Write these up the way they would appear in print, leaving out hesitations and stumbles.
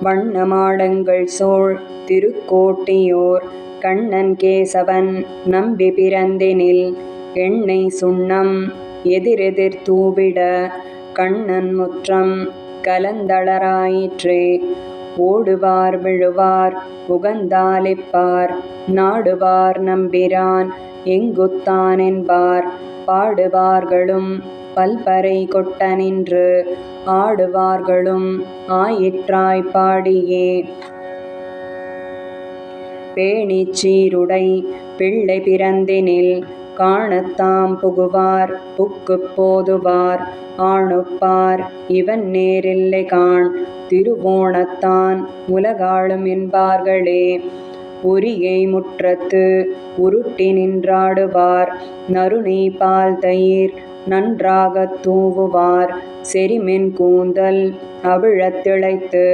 வண்ணமாடங்கள் சோழ் திருக்கோட்டியூர் கண்ணன் கேசவன் நம்பி பிறந்தினில் எண்ணெய் சுண்ணம் எதிரெதிர் தூவிட கண்ணன் முற்றம் கலந்தளராயிற்றே. ஓடுவார் விழுவார் உகந்தாலிப்பார் நாடுவார் நம்பிரான் எங்குத்தான் என்பார் பாடுவார்களும் பல்பறை கொட்ட நின்று ஆடுவார்களும் ஆயிற்றாய் பாடியே. பேணிச் சீருடை பிள்ளை பிறந்தினில் காணத்தாம் புகுவார் புக்குப் போதுவார் ஆணுப்பார் இவன் நேரில்லை காண் திருவோணத்தான் உலகாளும் என்பார்களே. உரியை முற்றத்து உருட்டி நின்றாடுவார் நறுநீ பால் தயிர் நன்றாகத் தூவுவார் செரிமென் கூந்தல் அவிழத் திளைத்து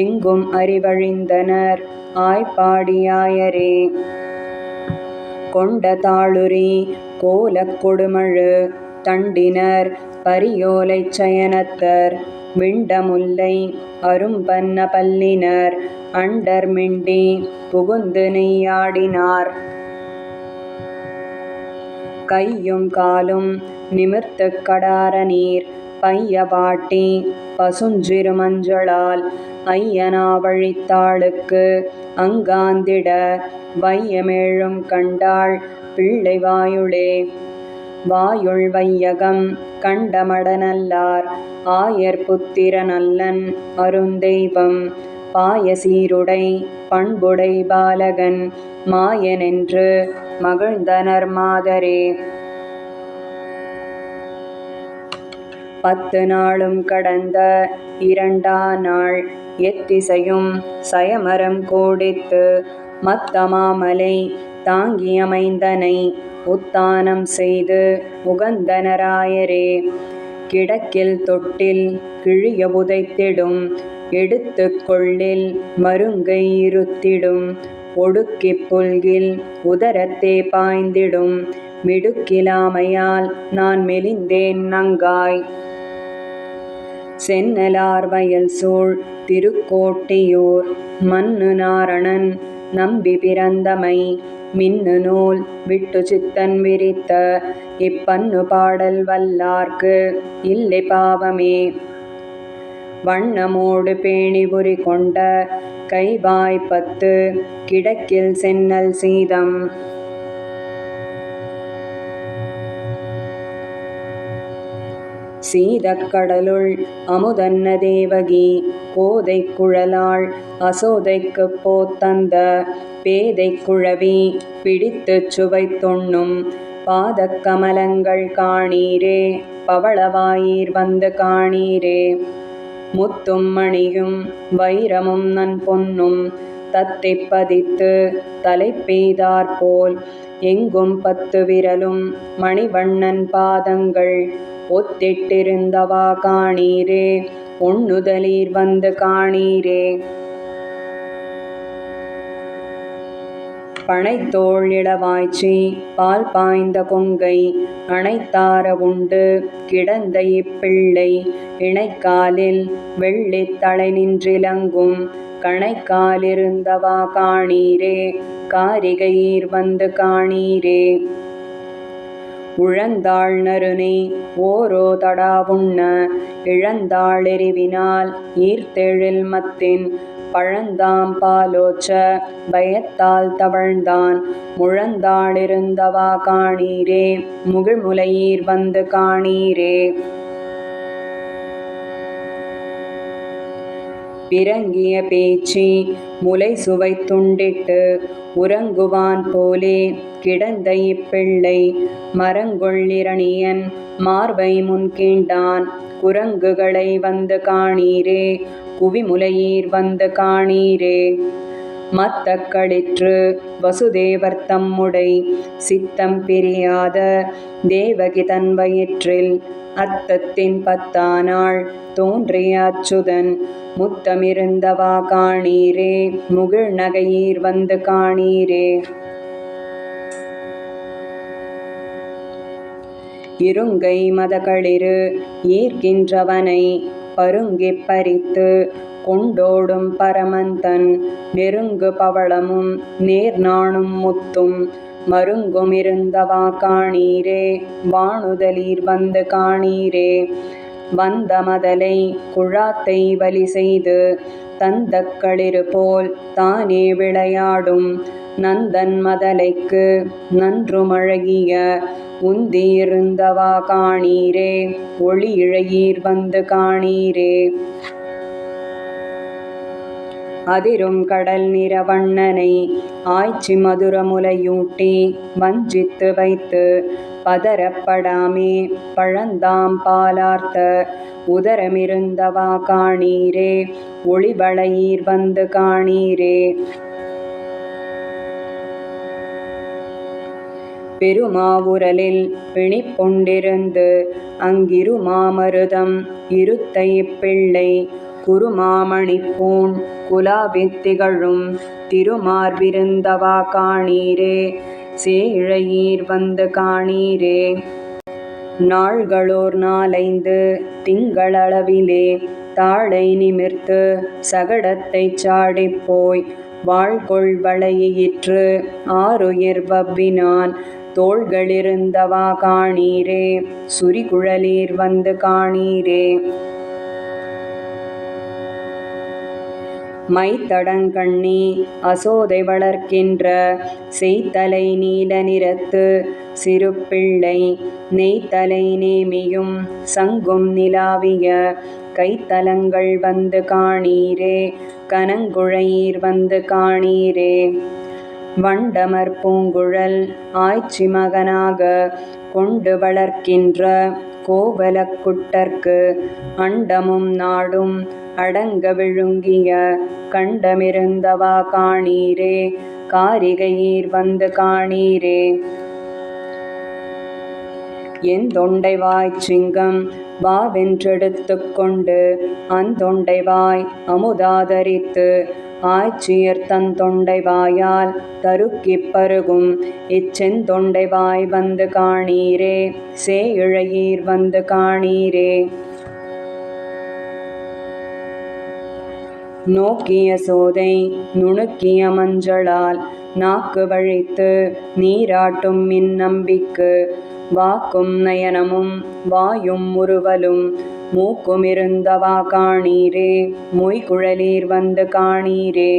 எங்கும் அறிவழிந்தனர் ஆய்ப்பாடியாயரே. கொண்ட தாளுரி கோலக் கொடுமழு தண்டினர் பரியோலைச் சயனத்தர் விண்டமுல்லை அரும்பன்ன பல்லினர் அண்டர் மிண்டி புகுந்து நெய்யாடினார். கையும் காலும் நிமிர்த்துக் கடார நீர் பைய வாட்டி பசுஞ்சிறு மஞ்சளால் ஐயனாவழித்தாளுக்கு அங்காந்திட வையமேழும் கண்டாள் பிள்ளை வாயுளே. வாயுள் வையகம் கண்டமடநல்லார் ஆயர் புத்திர நல்லன் அருந்தெய்வம் பாய சீருடை பண்புடை பாலகன் மாயனென்று மகிழ்ந்தனர் மாதரே. 10 நாளும் கடந்த 2ஆ நாள் எத்திசையும் சயமரம் கோடித்து மத்தமாமலை தாங்கியமைந்தனை உத்தானம் செய்து உகந்தனராயரே. கிடக்கில் தொட்டில் கிழிய உதைத்திடும் எடுத்துக் கொள்ளில் மருங்கை இருத்திடும் ஒடுக்கிப் புல்கில் உதரத்தே பாய்ந்திடும் மிடுக்கிலாமையால் நான் மெலிந்தேன் நங்காய். சென்னலார் வயல் சூழ் திருக்கோட்டியூர் மன்னு நாரணன் நம்பி பிறந்தமை மின்னு நூல் விட்டு சித்தன் விரித்த இப்பன்னு பாடல் வல்லார்க்கு இல்லை பாவமே. வண்ணமோடு பேணிபுரி கொண்ட கைவாய் 10 கிடக்கில் சென்னல் சீதம் சீதக்கடலுள் அமுதன்ன தேவகி கோதைக் குழலாள் அசோதைக்குப் போத்தந்த பேதைக் குழவி பிடித்துச் சுவைத்துண்ணும் பாதக் கமலங்கள் காணீரே பவளவாயீர் வந்து காணீரே. முத்தும் மணியும் வைரமும் நன் பொன்னும் தத்தைப் பதித்து தலைப்பெய்தாற்போல் எங்கும் 10 விரலும் மணிவண்ணன் பாதங்கள் ஒத்திட்டிருந்தவா காணீரே உண்ணுதலீர் வந்து காணீரே. பனைத்தோள் இளவாய்ச்சி பால் பாய்ந்த கொங்கை அனைத்தார உண்டு கிடந்த இப்பிள்ளை இணைக்காலில் வெள்ளித் தலை நின்றிலங்கும் கணைக்காலிருந்தவா காணீரே காரிகையீர் வந்து காணீரே. உழந்தாள் நறுநெய் ஓரோ தடாவுண்ண இழந்தாள் எரிவினால் ஈர்த்தெழில் மத்தின் பழந்தாம் பாலோச்ச பயத்தால் தவழ்ந்தான் முழந்தாளிருந்தவா காணீரே முகிழ்முலையீர் வந்து காணீரே. பிறங்கிய பேச்சி முலை சுவை துண்டிட்டு உறங்குவான் போலே கிடந்த இப்பிள்ளை மரங்கொள்ளிரணியன் மார்பை முன்கீண்டான் குரங்குகளை வந்து காணீரே குவிமுலையீர் வந்து காணீரே. மத்தக் களிற்று வசுதேவர் தம்முடை சித்தம் பிரியாத தேவகி தன் வயிற்றில் அத்தத்தின் 10ஆ நாள் தோன்றிய அச்சுதன் முத்தமிருந்தவா காணீரே முகிழ் நகையீர் வந்து காணீரே. இருங்கை மதகளிறு ஈர்க்கின்றவனை பருங்கிப் பறித்து கொண்டோடும் பரமந்தன் நெருங்கு பவளமும் நேர்நாணும் முத்தும் மருங்குமிருந்தவா காணீரே வானுதலீர் வந்து காணீரே. வந்த மதலை குழாத்தை வலி செய்து தந்தக்களிறு போல் தானே விளையாடும் நந்தன் மதலைக்கு நன்றுமழகிய உந்தியிருந்தவா காணீரே ஒளி இழையீர் வந்து காணீரே. அதிரும் கடல் நிற வண்ணனை ஆய்ச்சி மதுரமுலையூட்டி வஞ்சித்து வைத்து பதரப்படாமே பழந்தாம் பாலார்த்த உதரமிருந்தவா காணீரே ஒளிவளையீர் வந்து காணீரே. பெருமாவுரலில் பிணிப்புண்டிருந்து அங்கிரு மாமருதம் இருத்த இப்பிள்ளை குருமாமணிப்பூண் குலாவித் திகழும் திருமார்பிருந்தவா காணீரே சேயிழையீர் வந்து காணீரே. நாள்களோர் 4-5 திங்களளவிலே தாளை நிமிர்த்து சகடத்தைச் சாடிப்போய் வாழ்கொள் வளையிற்று ஆருயிர் வவ்வினான் தோள்களிருந்தவா காணீரே சுரிகுழலீர் வந்து காணீரே. மைத்தடங்கண்ணி அசோதை வளர்க்கின்ற செய்தலை நீல நிறத்து சிறுபிள்ளை நெய்த்தலை நேமியும் சங்கும் நிலாவிய கைத்தலங்கள் வந்து காணீரே கனங்குழையீர் வந்து காணீரே. வண்டமர் பூங்குழல் ஆய்ச்சி மகனாக கொண்டு வளர்க்கின்ற கோவலக் குட்டர்க்கு அண்டமும் நாடும் அடங்க விழுங்கிய கண்டமிருந்தவா காணீரே காரிகையீர் வந்து காணீரே. எந்தொண்டைவாய்ச் சிங்கம் வாவென்றெடுத்து கொண்டு அந்தொண்டைவாய் அமுதாதரித்து ஆய்ச்சியர் தந்தொண்டைவாயால் தருக்கிப் பருகும் இச்செந்தொண்டைவாய் வந்து காணீரே சேயிழையீர் வந்து காணீரே. நோக்கிய சோதை நுணுக்கிய மஞ்சளால் நாக்கு வழித்து நீராட்டும் மின்னம்பிக்கு வாக்கும் நயனமும் வாயும் முறுவலும் மூக்குமிருந்தவா காணீரே மொய்குழலீர் வந்து காணீரே.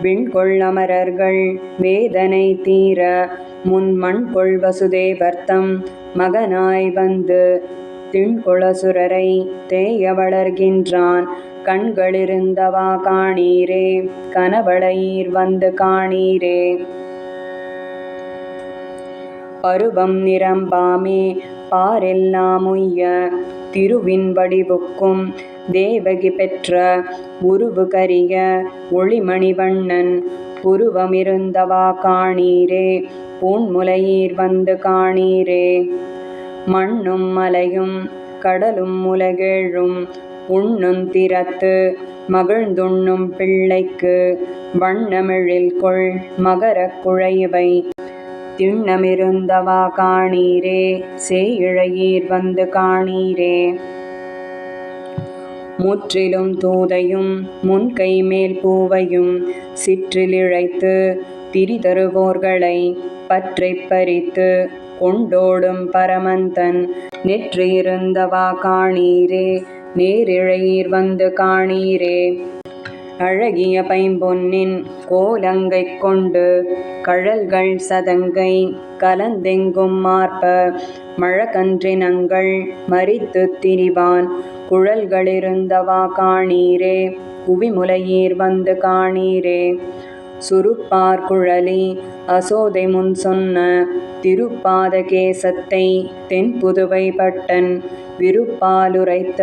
விண்கொள் அமரர்கள் வேதனை தீர முன்மண்கொள் வசுதேவர்த்தம் மகனாய் வந்து திண்கொளசுரரை தேய வளர்கின்றான் கண்களிருந்தவா காணீரே கனவளையீர் வந்து காணீரே. பருவம் நிரம்பாமே பாரெல்லாம் உய்ய திருவின் வடிவுக்கும் தேவகி பெற்ற உருவு கரிய ஒளிமணிவண்ணன் புருவமிருந்தவா காணீரே பூண்முலையீர் வந்து காணீரே. மண்ணும் மலையும் கடலும் உலகேழும் உண்ணுந் திறத்து மகிழ்ந்துண்ணும் பிள்ளைக்கு வண்ணமெழில் கொள் மகரக் குழைவை திண்ணமிருந்தவா காணீரே சேயிழையீர் வந்து காணீரே. முற்றிலும் தூதையும் முன்கை மேல் பூவையும் சிற்றிலிழைத்து திரிதருவோர்களை பற்றிப் பறித்து கொண்டோடும் பரமந்தன் நெற்றியிருந்தவா காணீரே நேரிழையீர் வந்து காணீரே. அழகிய பைம்பொன்னின் கோலங்கை கொண்டு கழல்கள் சதங்கை கலந்தெங்கும் மார்ப மழகன்றினங்கள் மரித்து திரிவான் குழல்களிருந்தவா காணீரே குவிமுலையீர் வந்து காணீரே. சுருப்பார் குழலி அசோதை முன் சொன்ன திருப்பாத கேசத்தை தென்புதுவை பட்டன் விருப்பாலுரைத்த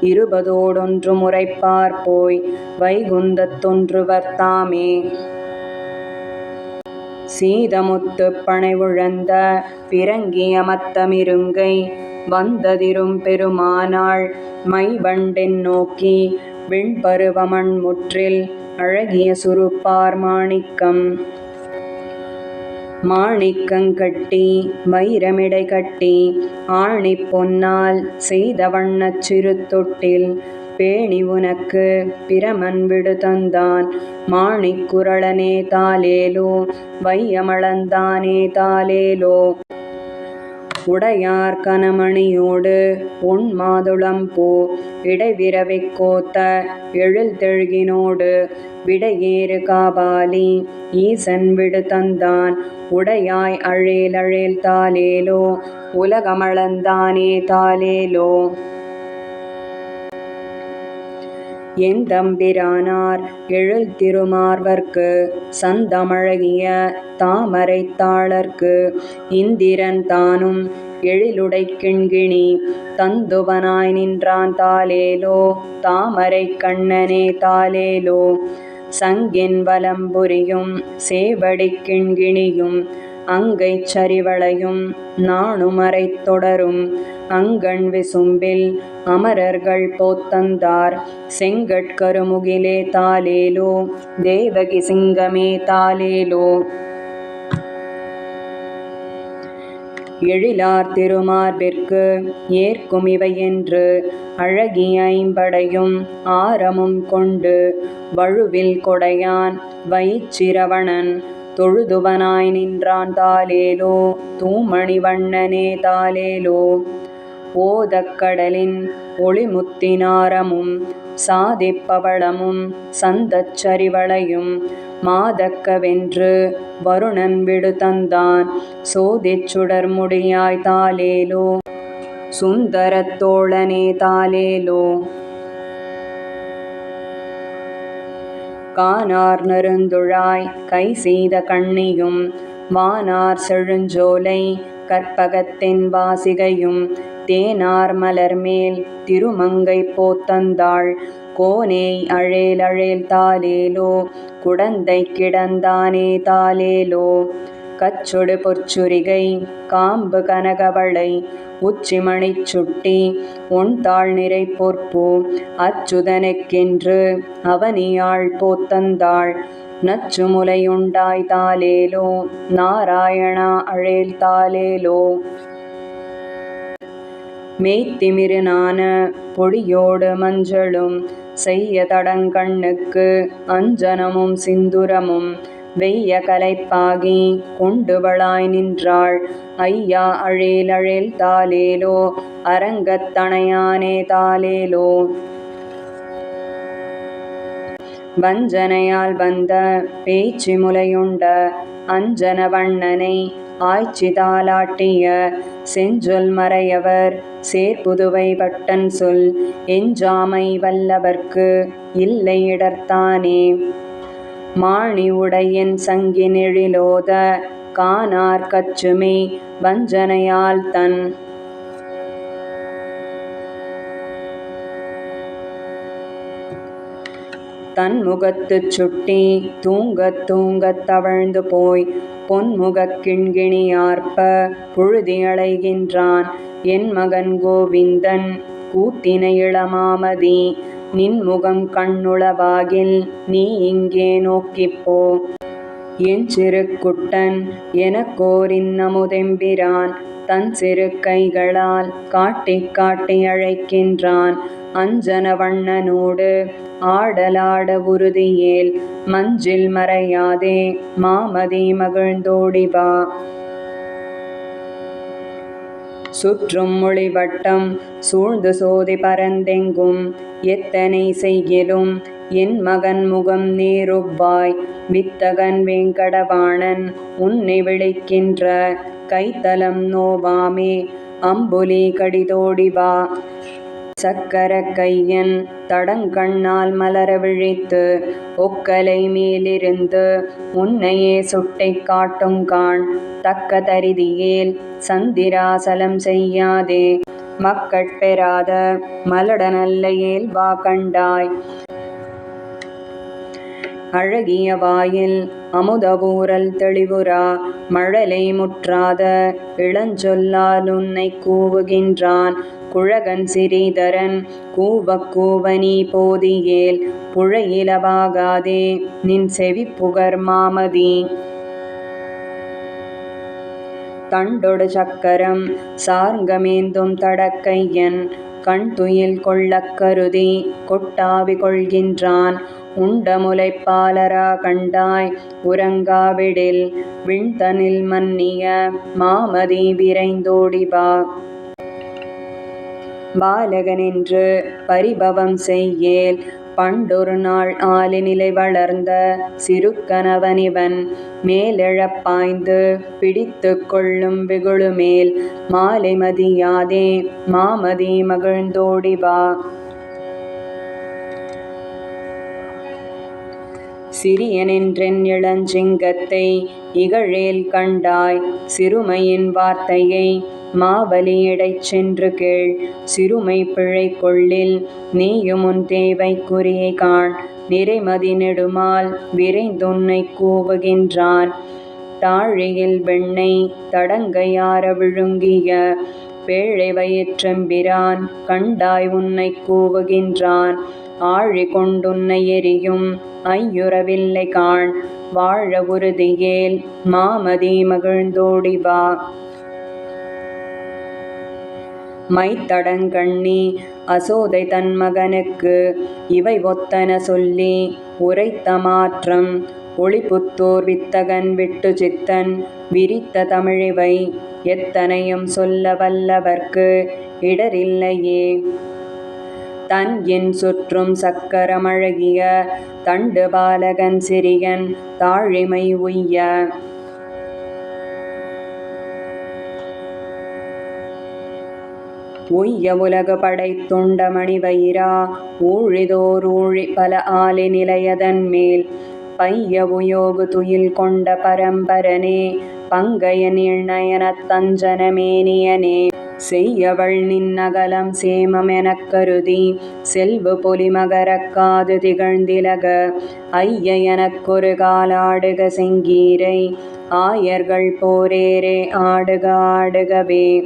20 முறைப்பார் போய் வைகுந்தத்தொன்றுவர் தாமே. சீதமுத்து பனைவுழந்த பிறங்கிய மத்தமிருங்கை வந்ததிரும் பெருமானாள் மைவண்டென் நோக்கி விண்பருவமண் முற்றில் அழகிய சுருப்பார் மாணிக்கம். மாணிக்கங்கட்டி வைரமிடை கட்டி ஆணிப் பொன்னால் செய்த வண்ணச் சிறு தொட்டில் பேணி உனக்கு பிரமன் விடு தந்தான் மாணிக்குரளனே தாலேலோ வையமளந்தானே தாலேலோ உடையார் கனமணியோடு உன் மாதுளம்பூ இடைவிரவிக் கோத்த எழில்தெழுகினோடு விடையேறு காபாலி ஈசன் விடு தந்தான் உடையாய் அழேல் அழேல் தாலேலோ உலகமளந்தானே தாலேலோ எந்தம்பிரானார் எழில் திருமார்வர்க்கு சந்தமழகிய தாமரைத் தாளர்க்கு இந்திரன் தானும் எழிலுடை கிண்கிணி தந்துவனாய் நின்றான் தாலேலோ தாமரைக் கண்ணனே தாலேலோ சங்கின் வலம்புரியும் சேவடிக் கிண்கிணியும் அங்கைச் சரிவளையும் நாணுமறைத் தொடரும் அங்கண் விசும்பில் அமரர்கள் போத்தந்தார் செங்கட்கருமுகிலே தாலேலோ தேவகி சிங்கமே தாலேலோ எழிலார் திருமார்பிற்கு ஏற்கும் இவையென்று அழகிய ஐம்படையும் ஆரமும் கொண்டு வழுவில் கொடையான் வயிற்றிரவணன் தொழுதுவனாய் நின்றான் தாலேலோ தூமணி வண்ணனே தாலேலோ ஓதக்கடலின் ஒளிமுத்தினாரமும் சாதிப்பவளமும் சந்தச் சரிவளையும் மாதக்கவென்று வருணன் விடு தந்தான் சோதிச் சுடர்முடியாய் தாலேலோ சுந்தரத் தோழனே தாலேலோ கானார் நெருந்துழாய் கை செய்த கண்ணியும் வானார் செழுஞ்சோலை கற்பகத்தின் வாசிகையும் தேனார் மலர்மேல் திருமங்கை போத்தந்தாள் கோனேய் அழேல் அழேல் தாலேலோ குடந்தை கிடந்தானே தாலேலோ கச்சொடு பொற்சுரிகை காம்பு கனகவளை உச்சிமணிச் சுட்டி ஒண்தாள் நிறை பொற்பு அச்சுதனுக்கென்று அவனியாள் போத்தந்தாள் நச்சுமுலையுண்டாய் தாலேலோ நாராயணா அழேல் தாலேலோ மெய்த்திமிருநான பொடியோடு மஞ்சளும் செய்ய தடங்கண்ணுக்கு அஞ்சனமும் சிந்துரமும் வெய்ய கலைப்பாகி கொண்டுவளாய் நின்றாள் ஐயா அழேல் அழேல் தாலேலோ அரங்கத்தணையானே தாலேலோ வஞ்சனையால் வந்த பேச்சு முலையுண்ட அஞ்சன வண்ணனை ஆய்ச்சி தாலாட்டிய செஞ்சொல் மறையவர் சேர்ப்புதுவை பட்டன் சொல் எஞ்சாமை வல்லவர்க்கு இல்லை இடர்த்தானே மாணி உடையன் சங்கினெழிலோத கானார் கச்சுமே வஞ்சனையால் தன் தன்முகத்துச் சுட்டி தூங்கத் தூங்கத் தவழ்ந்து போய் பொன்முகக் கிண்கிணியார்ப்ப புழுதி அலைகின்றான் என் மகன் கோவிந்தன் கூத்தினை இளமாமதி நின்முகம் கண்ணுளவாகில் நீ இங்கே நோக்கிப்போ என் சிறு குட்டன் எனக்கோர் இன்னமுதெம்பிரான் தன் சிறு கைகளால் காட்டி காட்டி அழைக்கின்றான் அஞ்சன வண்ணனோடு ஆடலாட உறுதியேல் மஞ்சில் மறையாதே மாமதி மகிழ்ந்தோடிவா சுற்றும் மொழிவட்டம் சூழ்ந்து சோதி பரந்தெங்கும் எத்தனை செய்கிலும் என் மகன் முகம் நேருவாய் வித்தகன் வேங்கடவாணன் உன்னை விழிக்கின்ற கைத்தலம் நோவாமே அம்புலி கடிதோடிவா சக்கர கையன் தடங்கண்ணால் மலர விழித்து ஒக்கலை மேலிருந்து உன்னையே சுட்டை காட்டுங்கான் தக்க தரிதியேல் சந்திராசலம் செய்யாதே மக்கட்பெறாத மலடனல்ல ஏல்வா கண்டாய் அழகிய வாயில் அமுதவூரல் தெளிவுரா மழலை முற்றாத இளஞ்சொல்லால் உன்னை கூவுகின்றான் குழகன் சிறீதரன் கூவக் கூவனி போதியேல் புழையிலவாகாதே நின் செவி புகர் மாமதி தண்டொடு சக்கரம் சார்ங்கமேந்தும் தடக்கையன் கண் துயில் கொள்ளக் கருதி கொட்டாவி கொள்கின்றான். உண்ட முலைப்பாலரா கண்டாய் உறங்காவிடில் விண்தனில் மன்னிய மாமதி விரைந்தோடிவா. பாலகனென்று பரிபவம் செய்யேல் பண்டொரு நாள் ஆலி நிலை வளர்ந்த சிறுக்கணவனிவன் மேலெழப் பாய்ந்து பிடித்து கொள்ளும் வெகுளுமேல் மாலை மதியாதே மாமதி மகிழ்ந்தோடிவா. சிறியனென்றென் இளஞ்சிங்கத்தை இகழேல் கண்டாய் சிறுமையின் வார்த்தையை மாவலியிடைச் சென்று கேள். சிறுமை பிழை கொள்ளில் நீயுமுன் தேவைக்குறியை காண். நிறைமதி நெடுமால் விரைந்துன்னை கூவுகின்றான். தாழியில் வெண்ணெய் தடங்கையார விழுங்கிய பேழை வயிற்றெம்பிரான் கண்டாய் உன்னை கூவுகின்றான். ஆழி கொண்டுன்னை எரியும் ஐயுறவில்லை காண். வாழ உறுதியேல் மாமதி மகிழ்ந்தோடிவா. மைத்தடங்கண்ணி அசோதை தன் மகனுக்கு இவை ஒத்தன சொல்லி உரைத்த மாற்றம் ஒளிபுத்தோர் வித்தகன் விட்டு சித்தன் விரித்த தமிழிவை எத்தனையும் சொல்ல வல்லவர்க்கு இடரில்லையே. தன் என் சுற்றும் சக்கரமழகிய தண்டு பாலகன் சிறியன் தாழிமை உய்ய உய்ய உலகு படைத்துண்ட மணிவயிரா. ஊழிதோர் ஊழி பல ஆலி நிலையதன் மேல் பைய உயோகு துயில் கொண்ட பரம்பரனே பங்கைய நீழ்நயனத் தஞ்சன மேனியனே. செய்யவள் நின்னகலம் சேமமெனக் கருதி செல்வு பொலிமகரக் காது திகழ்ந்திலக ஐய எனக்கொரு காலாடுக செங்கீரை ஆயர்கள் போரேரே ஆடுக ஆடுகவே.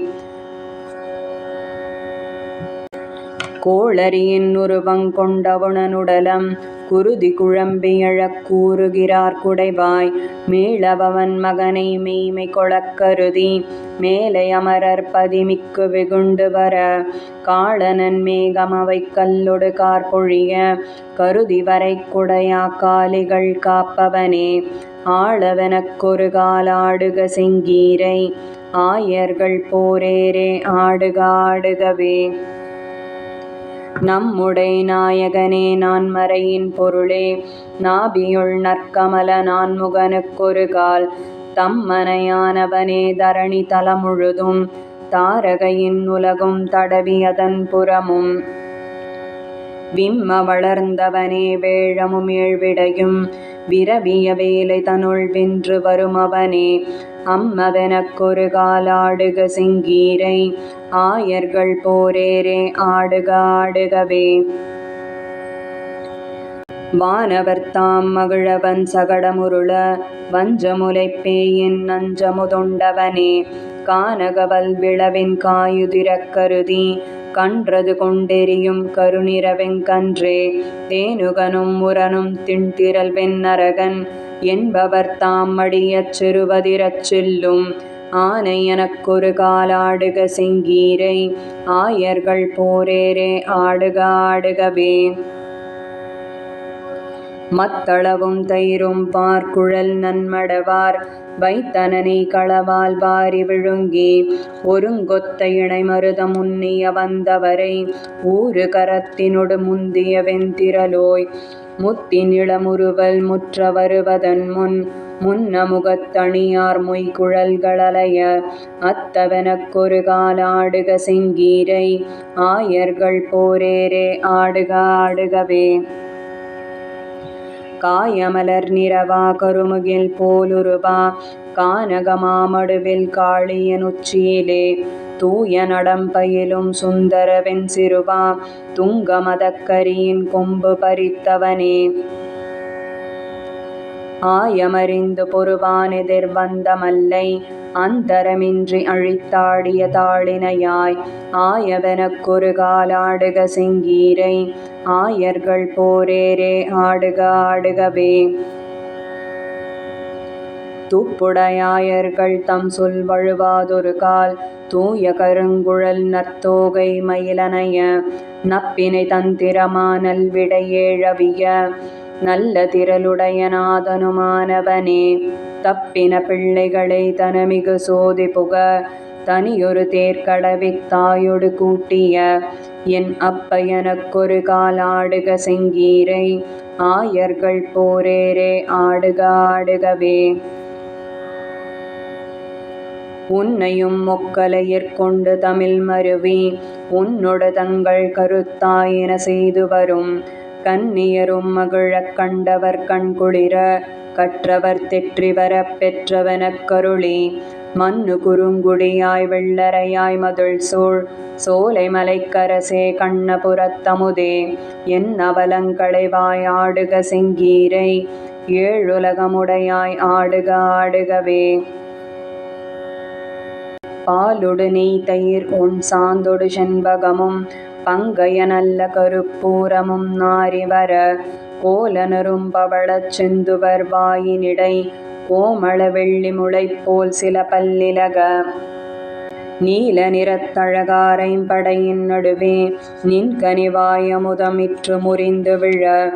கோளரியின் உருவங்கொண்டவுணனுடலம் குருதி குழம்பியழக் கூறுகிறார் குடைவாய். மீளவன் மகனை மெய்மை கொளக் கருதி மேலை அமரர் பதிமிக்கு வெகுண்டு வர காளனன் மேகமவை கல்லொடு கார்பொழிய கருதி வரை குடையா காலிகள் காப்பவனே. ஆளவெனக்கொரு காலாடுக செங்கீரை ஆயர்கள் போரேரே ஆடுக ஆடுகவே. நம்முடை நாயகனே நான்மறையின் பொருளே நாபியுள் நற்கமல நான்முகனுக்கொரு கால் தம்மனையானவனே தரணி தலமுழுதும் தாரகையின் உலகும் தடவியதன் புறமும் விம்ம வளர்ந்தவனே வேழமும் ஏழ்விடையும் விரவிய வேலை தனுள் வென்று வருமவனே. அம்மவெனக்கொரு காலாடுக செங்கீரை ஆயர்கள் போரேரே ஆடுக ஆடுகவே. வானவர் தாம் மகிழவன் சகடமுருள வஞ்சமுலைப் பேயின் நஞ்சமுதுண்டவனே கானகவல் விளவின் காயுதிரக் கருதி கன்றது கொண்டெரியும் கருநிறவெங் கன்றே. தேனுகனும் முரனும் திண்திரள் வெண்ணரகன் என்பவர் தாம் மடியச் செருவதிரச் செல்லும் ஆனை எனக்கொரு காலாடுக செங்கீரை ஆயர்கள் போரேரே ஆடுக ஆடுகவே. மத்தளவும் தயிரும் பார்க்குழல் நன்மடவார் வைத்தனனை களவால் வாரி விழுங்கி ஒருங்கொத்த இணை மருதம் உன்னிய வந்தவரை ஊறு கரத்தினொடு முந்திய வெண்திரலோய். முத்தின் இளமுறுவல் முற்ற வருவதன் முன் முன்ன முகத்தணியார் மொய்குழல்களலைய அத்தவெனக்கொரு காலாடுக செங்கீரை ஆயர்கள் போரேரே ஆடுக ஆடுகவே. காயமலர் நிறவா கருமுகில் போலுருவா கானகமாமடுவில் காளியன் உச்சியிலே தூய நடம்பயிலும் சுந்தரவென் சிறுவா துங்க மதக்கரியின் கொம்பு பறித்தவனே. ஆயமறிந்து பொருவானெதிர் வந்த மல்லை அந்தரமின்றி அழித்தாடிய தாளினையாய் ஆயவெனக்கொரு காலாடுக செங்கீரை ஆயர்கள் போரேரே ஆடுக ஆடுகவே. துப்புடையாயர்கள் தம் சொல் வழுவாதொரு கால் தூய கருங்குழல் நற்தோகை மயிலனைய நப்பினை தந்திரமா நல்விடையேழவிய நல்ல திரளுடைய நாதனுமானவனே தப்பின பிள்ளைகளை தனமிகு சோதி புக தனியொரு தேர்கடவித் தாயொடு கூட்டிய என் அப்ப எனக்கொரு கால் ஆடுக செங்கீரை ஆயர்கள் போரேரே ஆடுக ஆடுகவே. உன்னையும் மொக்கலையிற்கொண்டு தமிழ் மருவி உன்னொடு தங்கள் கருத்தாயின செய்து வரும் கன்னியரும் மகிழக் கண்டவர் கண்குளிர கற்றவர் தெற்றி வரப் பெற்றவனக் கருளி மன்னு குறுங்குடியாய் வெள்ளரையாய் மதுள் சூழ் சோலை மலைக்கரசே கண்ணபுரத்தமுதே என் அவலங்களைவாய் ஆடுக செங்கீரை ஏழுலகமுடையாய் ஆடுக ஆடுகவே. பாலொடு நெய் தயிர் உன் சாந்தொடு செண்பகமும் பங்கய நல்ல கருப்பூரமும் நாரிவர கோலனரும் பவளச் செந்துவர் வாயினிடை கோமள வெள்ளி முளைப்போல் சில பல்லிலக நீல நிறத்தழகாரைம்படையின் நடுவே நின் கனிவாயமுதமிற்று முறிந்து விழ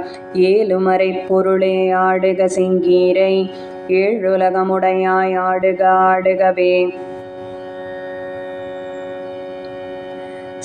ஏழுமறை பொருளே ஆடுக செங்கீரை ஏழுலகமுடையாய் ஆடுக ஆடுகவே.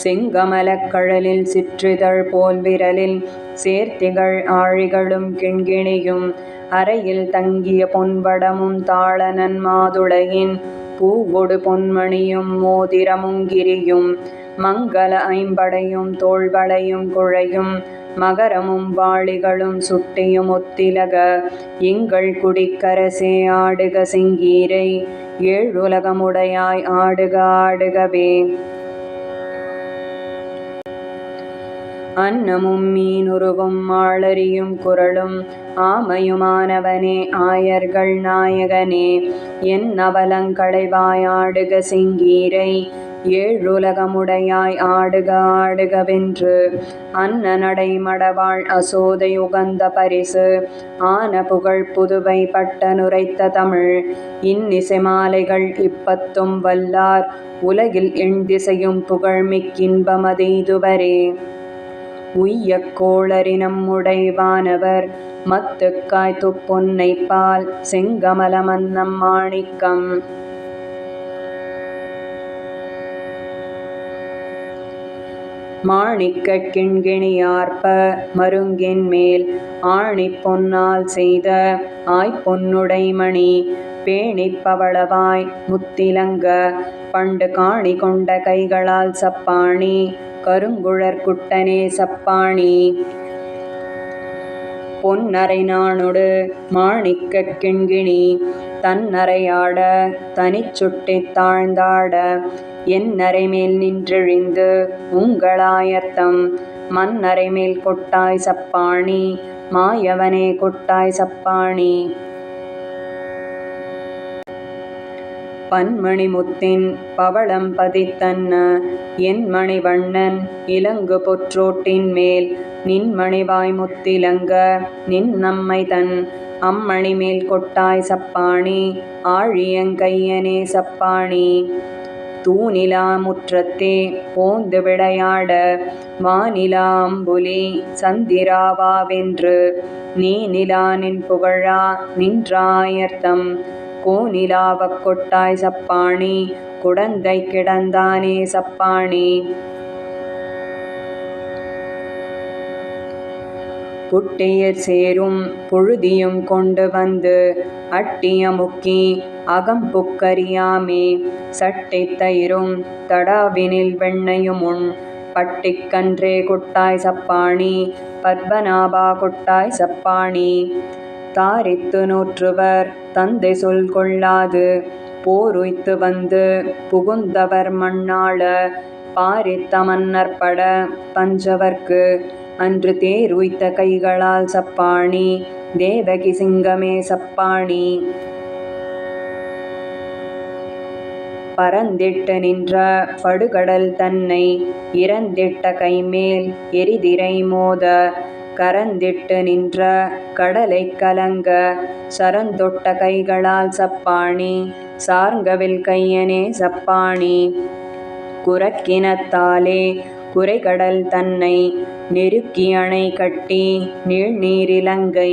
செங்கமலக் கழலில் சிற்றிதழ் போல் விரலில் சேர்த்திகள் ஆழிகளும் கிண்கிணியும் அறையில் தங்கிய பொன்வடமும் தாளனன் மாதுளையின் பூவொடு பொன்மணியும் மோதிரமுங்கிரியும் மங்கள ஐம்படையும் தோள்வளையும் குழையும் மகரமும் வாளிகளும் சுட்டியும் ஒத்திலக எங்கள் குடிக்கரசே ஆடுக செங்கீரை ஏழுலகமுடையாய் ஆடுக ஆடுகவே. அன்னமும் மீனுருவும் ஆளரியும் குரலும் ஆமையுமானவனே ஆயர்கள் நாயகனே என் அவலங்களைவாய் ஆடுக செங்கீரை ஏழுலகமுடையாய் ஆடுக ஆடுகவென்று அன்ன நடை மடவாள் அசோதை உகந்த பரிசு ஆன புகழ் புதுவை பட்டனுரைத்த தமிழ் இன்னிசை மாலைகள் இப்பத்தும் வல்லார் உலகில் எண்திசையும் புகழ்மிக்கின்பமதெய்துவரே. உய்யக் கோளரினம் உடைவானவர் மத்துக்காய் துப்பொன்னை பால் செங்கமல மன்னம் மாணிக்கம் மாணிக்கக் கிண்கிணியார்ப்ப மருங்கின் மேல் ஆணிப் பொன்னால் செய்த ஆய்பொன்னுடைமணி பேணிப் பவளவாய் முத்திலங்க பண்டு காணி கொண்ட கைகளால் சப்பாணி கருங்குழற் குட்டனே சப்பாணி பொன்னரை நாணொடு மாணிக்கக் கிண்கிணி தன்னரையாட தனிச்சுட்டித் தாழ்ந்தாட என்னரை மேல் நின்றெழிந்து உங்களாயர்த்தம் மன்னரை மேல் கொட்டாய் சப்பாணி மாயவனே கொட்டாய் சப்பாணி. பன்மணி முத்தின் பவளம் பதித்தன்ன என் மணிவண்ணன் இலங்கு பொற்றோட்டின் மேல் நின்மணிவாய் முத்திலங்க நின் நம்மை தன் அம்மணி மேல் கொட்டாய் சப்பாணி ஆழியங்கையனே சப்பாணி. தூணிலா முற்றத்தே போந்து விளையாட வானிலா அம்புலி சந்திராவாவென்று நீநிலா நின் புகழா நின்றாயர்த்தம் கோநிலாவக் கொட்டாய் சப்பாணி குடந்தை கிடந்தானே சப்பாணி. புட்டியர் சேரும் புழுதியும் கொண்டு வந்து அட்டிய முக்கி அகம்புக்கறியாமே சட்டித் தயிரும் தடாவினில் வெண்ணையும் உண் பட்டிக்கன்றே கொட்டாய் சப்பாணி பத்மநாபா கொட்டாய் சப்பாணி. தாரித்து நோற்றுவர் தந்தை சொல் கொள்ளாது போருய்த்து வந்து புகுந்தவர் மண்ணாள பாரித்த மன்னர்பட பஞ்சவர்க்கு அன்று தேருய்த்த கைகளால் சப்பாணி தேவகி சிங்கமே சப்பாணி. பரந்திட்டு நின்ற படுகடல் தன்னை இறந்திட்ட கைமேல் எரிதிரை மோத கரந்திட்டு நின்ற கடலை கலங்க சரந்தொட்ட கைகளால் சப்பாணி சார்ங்கவில் கையனே சப்பாணி குரக்கினத்தாலே குரைகடல் தன்னை நெருக்கி அணை கட்டி நீழ்நீரிலங்கை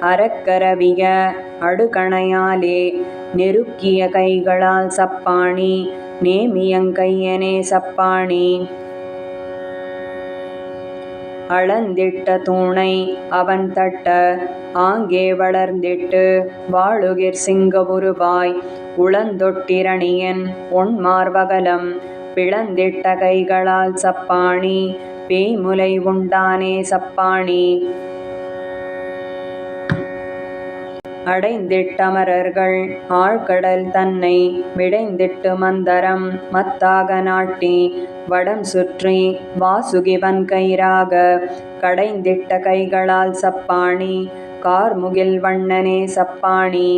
அறக்கரவிய அடுகணையாலே நெருக்கிய கைகளால் சப்பாணி நேமியங்கையனே சப்பாணி அளந்திட்ட தூணை அவன் தட்ட ஆங்கே வளர்ந்திட்டு வாழுகிர் சிங்கபுருவாய் உளந்தொட்டிரணியன் ஒண்மார்வகலம் பிளந்திட்ட கைகளால் சப்பாணி பேய்முலை உண்டானே சப்பாணி அடைந்திட்டமரர்கள் ஆழ்கடல் தன்னை விடைந்திட்டு மந்தரம் மத்தாக நாட்டி வடம் சுற்றி வாசுகிவன் கயிறாக கடைந்திட்ட கைகளால் சப்பாணி கார்முகில் வண்ணனே சப்பாணி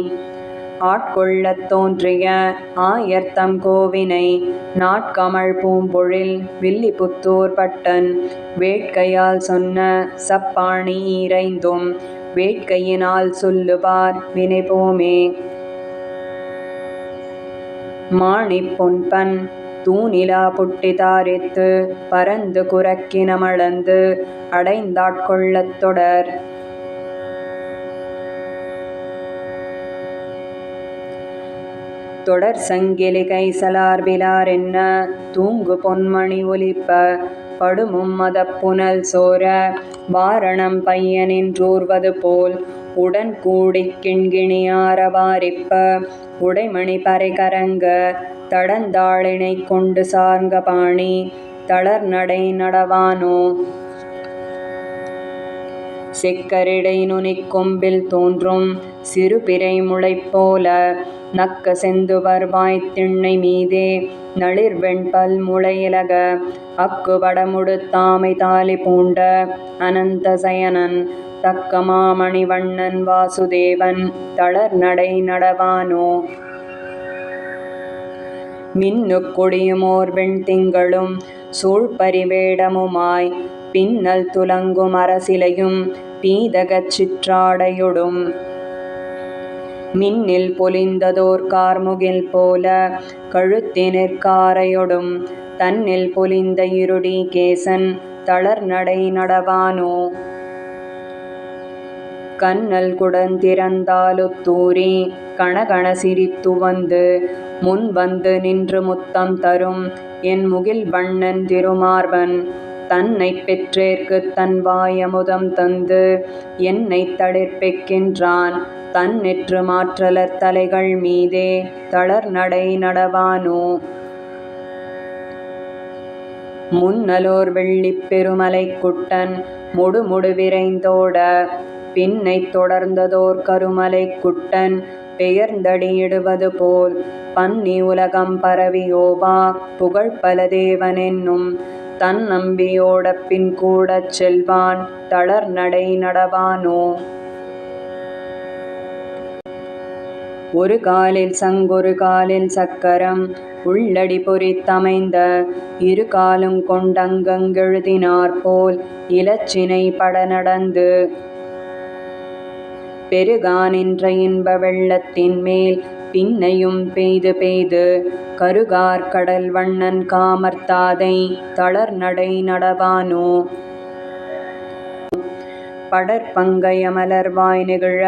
ஆட்கொள்ளத் தோன்றிய ஆயர்த்தம் கோவினை நாட்கமழ் பூம்பொழில் வில்லிபுத்தூர் பட்டன் வேட்கையால் சொன்ன சப்பாணி இறைந்தும் வேட்கையினால் சொல்லுவார் வினைபோமே மாணிப் பொன்பன் தூணிலா புட்டி தாரித்து பரந்து குரக்கினமளந்து அடைந்தாட்கொள்ளத் தொடர் தொடர் சங்கிலி கைசலார் விலார் என்ன தூங்கு பொன்மணி ஒலிப்ப படுமும் மதப்புனல் சோர வாரணம் பையனின்றூர்வது போல் உடன் கூடிக் கிண்கிணியார வாரிப்ப உடைமணி பறை கரங்க தடந்தாளினை கொண்டு சார்ங்க பாணி தளர் நடை நடவானோ செக்கரிடை நுனிக் கொம்பில் தோன்றும் சிறு பிறை முளைப்போல நக்க செந்துவர் வாய்த் திண்ணை மீதே நளிர்வெண் பல் முளையிலக அக்கு வடமுடுத்தாமை தாலி பூண்ட அனந்த சயனன் தக்க மாமணி வண்ணன் வாசுதேவன் தளர் நடை நடவானோ மின்னுக் கொடியுமோர் வெண்திங்களும் சூழ்பரிவேடமுமாய் பின்னல் துலங்கும் அரசிலையும் பீதகச் சிற்றாடையொடும் மின்னில் பொலிந்ததோர் கார்முகில் போல கழுத்தினிற்காரையொடும் தன்னில் பொலிந்த இருடி கேசன் தளர் நடை நடவானோ கண்ணல் குடந்திறந்தாலுத்தூரி கணகண சிரித்து வந்து முன் வந்து நின்று முத்தம் தரும் என் முகில் வண்ணன் திருமார்பன் தன்னை பெற்றேற்குத் தன் வாயமுதம் தந்து என்னை தளிர்ப்பிக்கின்றான் தன் நெற்று மாற்றலர் தலைகள் மீதே தளர் நடை நடவானோ முன்னலோர் வெள்ளிப் பெருமலை குட்டன் முடுமுடு விரைந்தோட பின்னை தொடர்ந்ததோர் கருமலை குட்டன் பெயர்ந்தடியிடுவது போல் பன்னி உலகம் பரவியோவா புகழ்பல தேவனென்னும் தன் நம்பியோட பின் கூடச் செல்வான் தளர் நடை நடவானோ ஒரு காலில் சங்கொரு காலில் சக்கரம் உள்ளடி பொறித்தமைந்த இரு காலும் கொண்டங்கெழுதினார் போல் இலச்சினை பட நடந்து பெருகானின்ற இன்ப வெள்ளத்தின் மேல் பின்னையும் பெய்து பெய்து கருகார் கடல் வண்ணன் காமர்த்தாதை தளர் நடை நடவானோ படற்பங்கய மலர்வாய் நெகிழ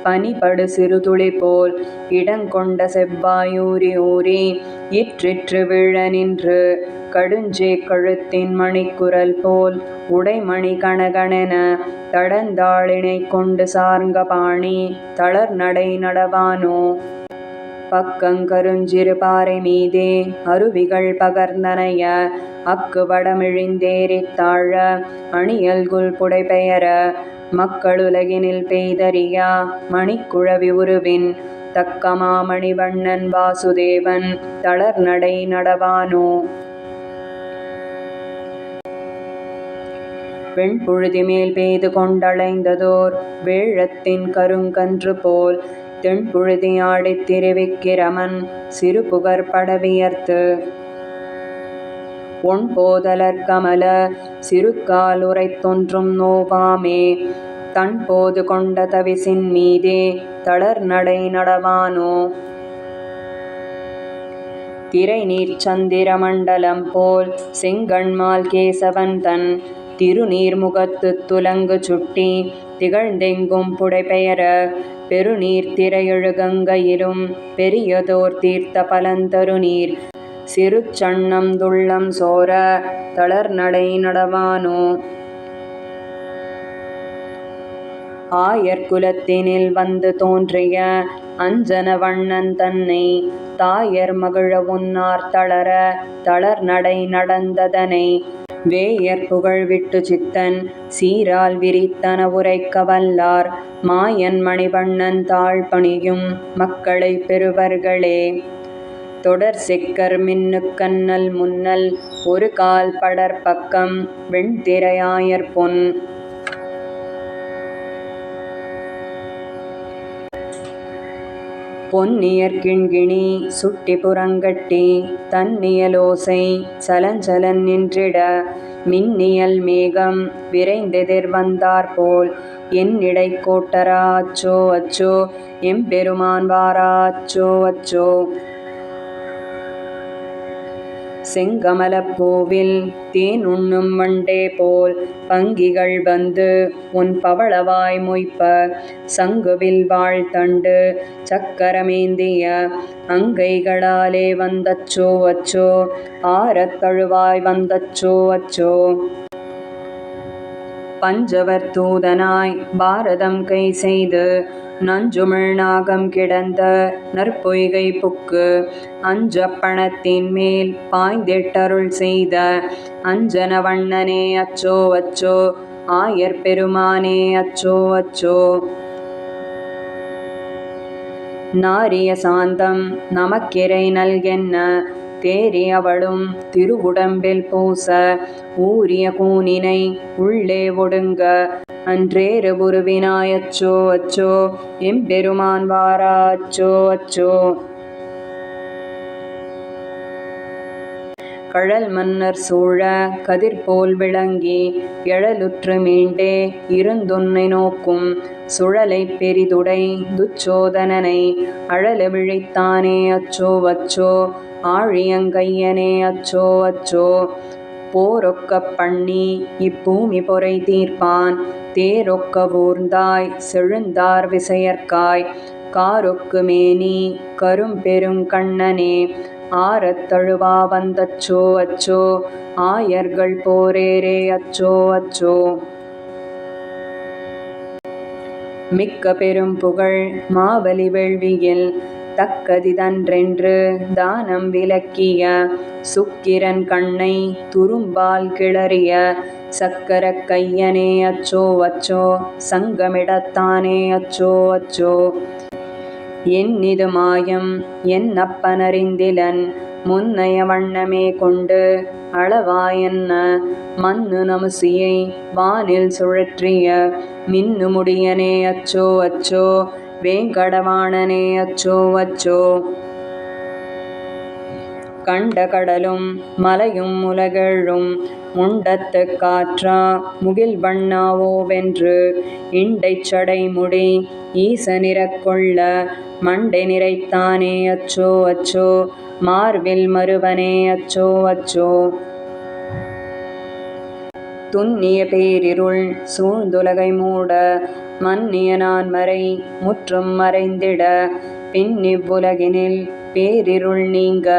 பனிபடு சிறு துளி போல் இடங்கொண்ட செவ்வாயூரி ஊரி இற்றிற்று விழ நின்று கடுஞ்சே கழுத்தின் மணிக்குரல் போல் உடைமணி கணகணென தடந்தாளினை கொண்டு சார்ங்க பாணி தளர் நடை நடவானோ பக்கங்கருஞ்சிறு பாறை மீதே அருவிகள் பகர்ந்தனைய அக்கு வடமிழிந்தேறித் தாழ அணியல்குல் புடைபெயர மக்களுலகினில் பெய்தறியா மணிக்குழவி உருவின் தக்க மாமணி வண்ணன் வாசுதேவன் தளர் நடை நடவானோ வெண்புழுதி மேல் பெய்து கொண்டளைந்ததோர் வேழத்தின் கருங்கன்று போல் தென்புழுதி ஆடித் திருவிக்கிரமன் சிறு புகர் படவியர்த்து ஒன்போதலர் கமல சிறுகால் உரைத்தொன்றும் நோவாமே தன்போது கொண்ட தவிசின் மீதே தளர் நடை நடவானோ திரைநீர் சந்திர மண்டலம் போல் செங்கண்மால் கேசவன் தன் திருநீர்முகத்து துலங்கு சுட்டி திகழ்ந்தெங்கும் புடைபெயர பெருநீர் திரையெழு கங்கையிலும் பெரியதோர் தீர்த்த பலந்தருநீர் சிறுச்சண்ணம் துள்ளம் சோர தளர் நடை நடவானோ ஆயர் குலத்தினில் வந்து தோன்றிய அஞ்சன வண்ணன் தன்னை தாயர் மகிழ உன்னார் தளர தளர் நடை நடந்ததனை வேயர் புகழ் விட்டு சித்தன் சீரால் விரித்தன உரைக்க வல்லார் மாயன் மணிவண்ணன் தாழ் பணியும் மக்களை பெறுவர்களே தொடர் செக்கர் மின்னு கண்ணல் முன்னல் ஒரு கால் படர் பக்கம் வெண்திரையாயர் பொன் பொன்னியர் கிண்கிணி சுட்டி புறங்கட்டி தன்னியலோசை சலஞ்சலன் நின்றிட மின்னியல் மேகம் விரைந்தெதிர் வந்தாற்போல் என்னிடை கோட்டரா அச்சோ அச்சோ எம்பெருமான் வாரா அச்சோ அச்சோ செங்கமலப்பூவில் தேன் உண்ணும் வண்டே போல் பங்கிகள் வந்து உன் பவளவாய் மொய்ப்ப சங்குவில் வாழ்த்தண்டு சக்கரமேந்திய அங்கைகளாலே வந்தச்சோ அச்சோ ஆரத் தழுவாய் வந்தச்சோ அச்சோ பஞ்சவர் தூதனாய் பாரதம் கை செய்து நஞ்சுமிழ் நாகம் கிடந்த நற்பொய்கை புக்கு அஞ்ச பணத்தின் மேல் பாய்ந்திட்டருள் செய்த அஞ்சன வண்ணனே அச்சோ அச்சோ ஆயர் பெருமானே அச்சோ அச்சோ நாரிய சாந்தம் நமக்கிரை நல்கென்ன தேறியவளும் திருவுடம்பில் பூச ஊரிய கூனினை உள்ளே ஒடுங்க அன்றேறு புருவினாய் அச்சோ அச்சோ எம்பெருமான் வாரா அச்சோ அச்சோ கழல் மன்னர் சூழ கதிர்போல் விளங்கி எழலுற்று மீண்டே இருந்துன்னை நோக்கும் சுழலை பெரிதுடை துச்சோதனனை அழல விழித்தானே அச்சோ அச்சோ ஆழியங்கையனே அச்சோ அச்சோ போரொக்க பண்ணி இப்பூமி பொறை தீர்ப்பான் தேரொக்க ஊர்ந்தாய் செழுந்தார் விசையற்காய் காரொக்கு மேனி கரும்பெருங்கண்ணனே ஆரத் தழுவா வந்தச்சோ அச்சோ ஆயர்கள் போரேரே அச்சோ அச்சோ மிக்க பெரும் புகழ் மாவலி வேள்வியில் தக்கதிதன்றென்று தானம் விலக்கிய சுக்கிரன் கண்ணை துரும்பால் கிளறிய சக்கர கையனே அச்சோ அச்சோ சங்கமிடத்தானே அச்சோ அச்சோ என்னிது மாயம் என் அப்பனறிந்திலன் முன்னைய வண்ணமே கொண்டு அளவாயன்ன மண்ணு நமுசியை வானில் சுழற்றிய மின்னு முடியனே அச்சோ அச்சோ வேங்கடவாணனே அச்சோ அச்சோ கண்ட கடலும் மலையும் உலகெழும் முண்டத்து காற்றா முகில் வண்ணாவோவென்று இண்டைச் சடைமுடி ஈசனிறக் கொள்ள மண்டை நிறைத்தானே அச்சோ அச்சோ மார்வில் மருவனே அச்சோ அச்சோ துன்னிய பேரிருள் சூழ்ந்துலகை மூட மன்னிய நான் மறை முற்றும் மறைந்திட பின்னிவ்வுலகினில் பேரிருள் நீங்க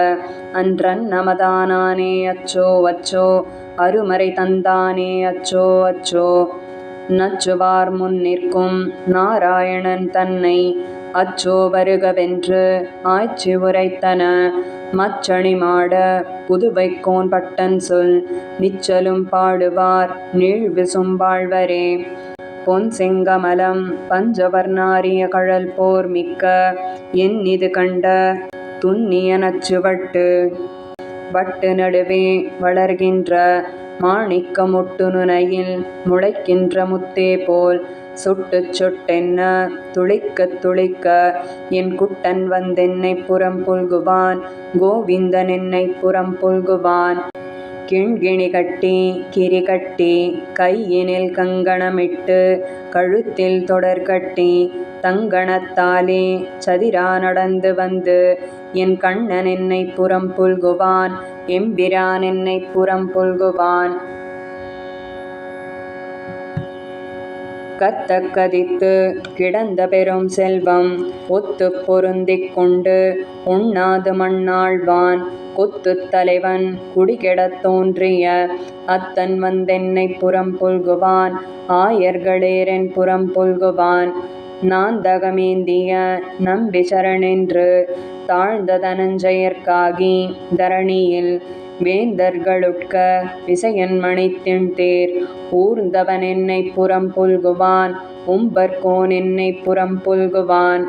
அன்றன் நமதானானே அச்சோ அச்சோ அருமறை தந்தானே அச்சோ அச்சோ நச்சுவார் முன் நிற்கும் நாராயணன் தன்னை அச்சோ வருகவென்று ஆய்ச்சி உரைத்தன மச்சணி மாட புதுவைக்கோன் பட்டன் சொல் நிச்சலும் பாடுவார் நீழ்விசும்பாழ்வரே பொன் செங்கமலம் பஞ்சவர்ணாரிய கழல் போர் மிக்க என்னிது கண்ட துன்னிய நச்சுவட்டு வட்டு நடுவே வளர்கின்ற மாணிக்க முட்டு நுனையில் முளைக்கின்ற முத்தே போல் சுட்டு சுட்டென்ன துளிக்க துளிக்க என் குட்டன் வந்தென்னை புறம் புல்குவான் கோவிந்தன் என்னை புறம் புல்குவான் கிண்கிணி கட்டி கிரி கட்டி கையினில் கங்கணமிட்டு கழுத்தில் தொடர் கட்டி தங்கணத்தாலே சதிரா நடந்து வந்து என் கண்ணன் என்னை புறம் புல்குவான் எம்பிரான் என்னை புறம் புல்குவான். கத்தக் கதித்து கிடந்த பெரும் செல்வம் ஒத்துப் பொருந்திக் கொண்டு உண்ணாது மண்ணாழ்வான் கொத்துத் தலைவன் குடிகெடத் தோன்றிய அத்தன் வந்தென்னைப் புறம் புல்குவான் ஆயர்களேரென் புறம் புல்குவான். நாந்தகமேந்திய நம்பி சரணென்று தாழ்ந்த தனஞ்சயற்காகி தரணியில் வேந்தர்களுட்க விசயன் மணித்திண்தேர் ஊர்ந்தவன் என்னைப் புறம் புல்குவான் உம்பர்கோன் என்னைப் புறம் புல்குவான்.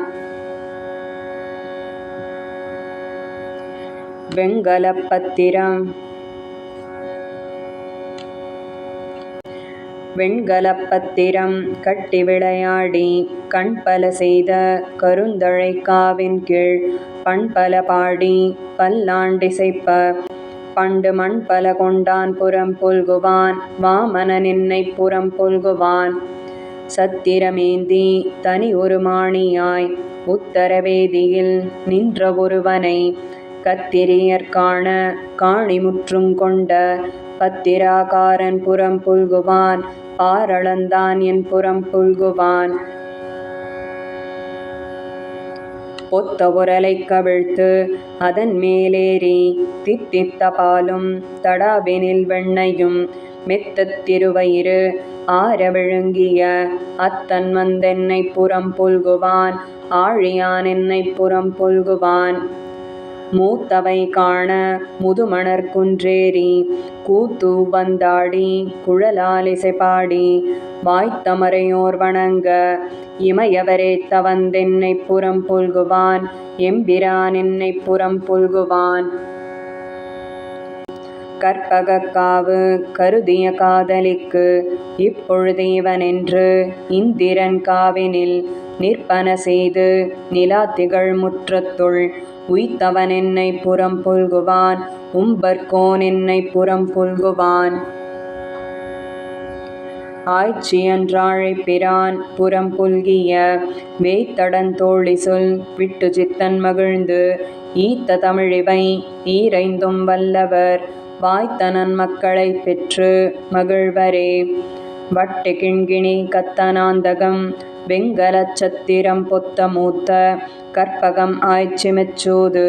வெண்கலப் பத்திரம் வெண்கலப் பத்திரம் கட்டி விளையாடி கண்பல செய்த கருந்தழைக் காவின் கீழ் பண்பல பாடி பல்லாண்டிசைப்ப பண்டு மண்பல கொண்டான் புறம் புல்குவான் வாமனன் என்னைப் புறம் புல்குவான். சத்திரமேந்தி தனி ஒரு மாணியாய் உத்தரவேதியில் நின்ற ஒருவனை கத்திரியற் காண காணிமுற்றுங் கொண்ட பத்திராகாரன் புறம் புல்குவான் பாரளந்தான் என் புறம் புல்குவான். பொத்த உரலைக் கவிழ்த்து அதன் மேலேறி தித்தித்த பாலும் தடாவினில் வெண்ணையும் மெத்தத் திருவயிறு ஆர விழுங்கிய அத்தன் வந்தென்னைப் புறம் புல்குவான் ஆழியான் என்னைப் புறம் புல்குவான். மூத்தவை காண முதுமணற் குன்றேறி கூத்து வந்தாடி குழலாலிசை பாடி வாய்த்தமரையோர் வணங்க இமையவரேத்த வந்தென்னைப் புறம் புல்குவான் எம்பிரான் என்னைப் புறம் புல்குவான். கற்பகக் காவு கருதிய காதலிக்கு இப்பொழுது இவனென்று இந்திரன் காவினில் நிற்பன செய்து நிலாத்திகழ் முற்றத்துள் உய்த்தவன் என்னைப் புறம் புல்குவான் உம்பர்கோன் என்னைப் புறம் புல்குவான். ஆய்ச்சியன்றாழைப் பிரான் புறம் புல்கிய வேய்த்தடந் தோழிசொல் விட்டு சித்தன் மகிழ்ந்து ஈத்த தமிழிவை ஈரைந்தும் வல்லவர் வாய்த்தனன் மக்களைப் பெற்று மகிழ்வரே. வட்டு கிண்கிணி கத்தனாந்தகம் வெங்கலச் சத்திரம் பொத்த மூத்த கற்பகம் ஆய்ச்சி மெச்சூது